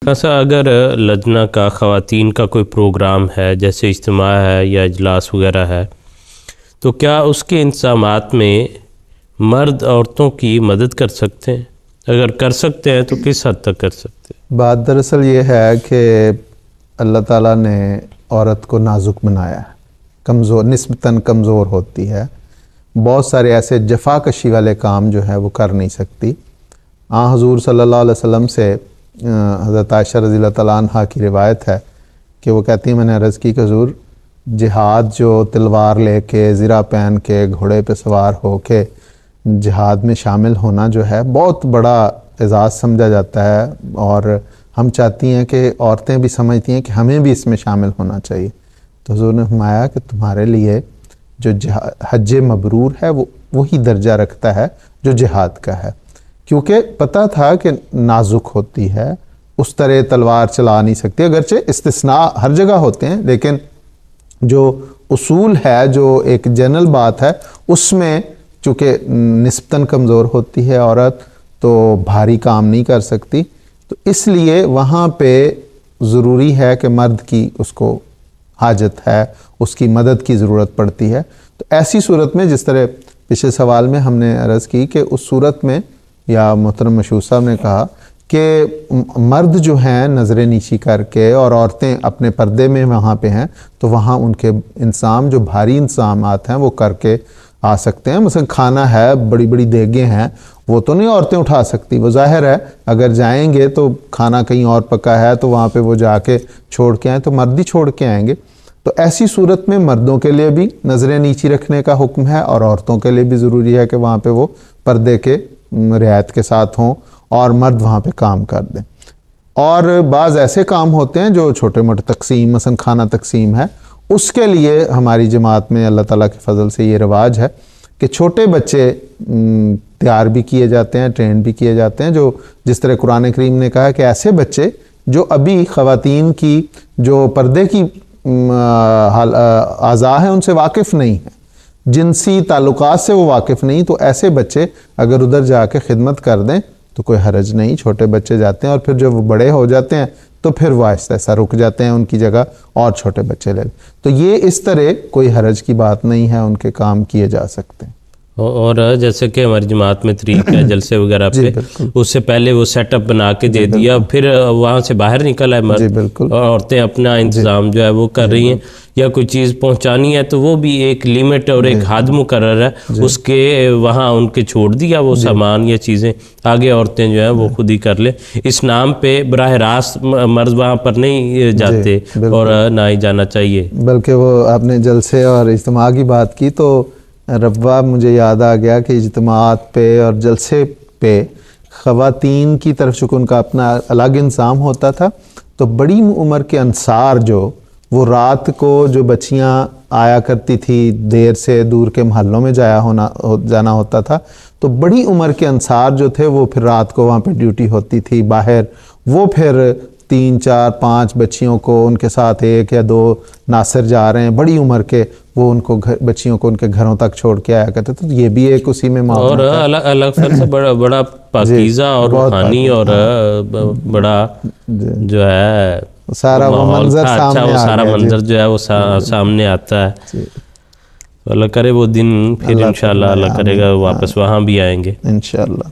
ایسا اگر لجنہ کا خواتین کا کوئی پروگرام ہے جیسے اجتماع ہے یا اجلاس وغیرہ ہے تو کیا اس کے انتظامات میں مرد عورتوں کی مدد کر سکتے ہیں؟ اگر کر سکتے ہیں تو کس حد تک کر سکتے ہیں؟ بات دراصل یہ ہے کہ اللہ تعالیٰ نے عورت کو نازک بنایا ہے، کمزور، نسبتاً کمزور ہوتی ہے، بہت سارے ایسے جفا کشی والے کام جو ہے وہ کر نہیں سکتی۔ حضور صلی اللہ علیہ وسلم سے حضرت عائشہ رضی اللہ تعالیٰ عنہ کی روایت ہے کہ وہ کہتی ہیں میں نے عرض کی کہ حضور جہاد جو تلوار لے کے زرہ پہن کے گھوڑے پہ سوار ہو کے جہاد میں شامل ہونا جو ہے بہت بڑا اعزاز سمجھا جاتا ہے، اور ہم چاہتی ہیں کہ عورتیں بھی سمجھتی ہیں کہ ہمیں بھی اس میں شامل ہونا چاہیے۔ تو حضور نے فرمایا کہ تمہارے لیے جو حج مبرور ہے وہ وہی درجہ رکھتا ہے جو جہاد کا ہے، کیونکہ پتہ تھا کہ نازک ہوتی ہے، اس طرح تلوار چلا نہیں سکتی، اگرچہ استثناء ہر جگہ ہوتے ہیں لیکن جو اصول ہے، جو ایک جنرل بات ہے، اس میں چونکہ نسبتاً کمزور ہوتی ہے عورت تو بھاری کام نہیں کر سکتی، تو اس لیے وہاں پہ ضروری ہے کہ مرد کی اس کو حاجت ہے، اس کی مدد کی ضرورت پڑتی ہے۔ تو ایسی صورت میں جس طرح پچھلے سوال میں ہم نے عرض کی کہ اس صورت میں یا محترم مشہور صاحب نے کہا کہ مرد جو ہیں نظر نیچی کر کے اور عورتیں اپنے پردے میں وہاں پہ ہیں تو وہاں ان کے انتظام جو بھاری انتظامات ہیں وہ کر کے آ سکتے ہیں۔ مثلا کھانا ہے، بڑی بڑی دیگیں ہیں، وہ تو نہیں عورتیں اٹھا سکتی، وہ ظاہر ہے اگر جائیں گے تو کھانا کہیں اور پکا ہے تو وہاں پہ وہ جا کے چھوڑ کے آئیں تو مرد ہی چھوڑ کے آئیں گے۔ تو ایسی صورت میں مردوں کے لیے بھی نظریں نیچی رکھنے کا حکم ہے اور عورتوں کے لیے بھی ضروری ہے کہ وہاں پہ وہ پردے کے رعایت کے ساتھ ہوں اور مرد وہاں پہ کام کر دیں۔ اور بعض ایسے کام ہوتے ہیں جو چھوٹے موٹے تقسیم، مثلا کھانا تقسیم ہے، اس کے لیے ہماری جماعت میں اللہ تعالیٰ کے فضل سے یہ رواج ہے کہ چھوٹے بچے تیار بھی کیے جاتے ہیں، ٹرین بھی کیے جاتے ہیں، جو جس طرح قرآن کریم نے کہا کہ ایسے بچے جو ابھی خواتین کی جو پردے کی اعضاء ہیں ان سے واقف نہیں ہیں، جنسی تعلقات سے وہ واقف نہیں، تو ایسے بچے اگر ادھر جا کے خدمت کر دیں تو کوئی حرج نہیں، چھوٹے بچے جاتے ہیں اور پھر جب وہ بڑے ہو جاتے ہیں تو پھر وہ آہستہ آہستہ رک جاتے ہیں، ان کی جگہ اور چھوٹے بچے لے، تو یہ اس طرح کوئی حرج کی بات نہیں ہے، ان کے کام کیے جا سکتے ہیں۔ اور جیسے کہ ہماری جماعت میں طریق ہے جلسے وغیرہ پہ اس سے پہلے وہ سیٹ اپ بنا کے دے دیا، پھر وہاں سے باہر نکل ہے مرد، عورتیں اپنا انتظام جو ہے وہ کر رہی ہیں، یا کوئی چیز پہنچانی ہے تو وہ بھی ایک لیمٹ اور ایک حد مقرر ہے اس کے، وہاں ان کے چھوڑ دیا وہ سامان یا چیزیں، آگے عورتیں جو ہیں وہ خود ہی کر لیں۔ اس نام پہ براہ راست مرد وہاں پر نہیں جاتے اور نہ ہی جانا چاہیے، بلکہ وہ آپ نے جلسے اور اجتماع کی بات کی تو ربا مجھے یاد آ گیا کہ اجتماعات پہ اور جلسے پہ خواتین کی طرف چونکہ ان کا اپنا الگ انظام ہوتا تھا تو بڑی عمر کے انصار جو وہ رات کو جو بچیاں آیا کرتی تھی دیر سے دور کے محلوں میں جانا ہوتا تھا، تو بڑی عمر کے انصار جو تھے وہ پھر رات کو وہاں پہ ڈیوٹی ہوتی تھی باہر، وہ پھر 3 4 5 بچیوں کو ان کے ساتھ 1 یا 2 ناصر جا رہے ہیں بڑی عمر کے، وہ ان کو بچیوں کو ان کے گھروں تک چھوڑ کے آیا کرتے تھے، تو یہ بھی ایک اسی میں اور الگ الگ فرق سے بڑا پاکیزہ اور روحانی اور بڑا جو ہے سارا وہ منظر سارا منظر جو ہے وہ سامنے آتا ہے۔ اللہ کرے وہ دن پھر انشاءاللہ اللہ کرے گا واپس وہاں بھی آئیں گے انشاءاللہ۔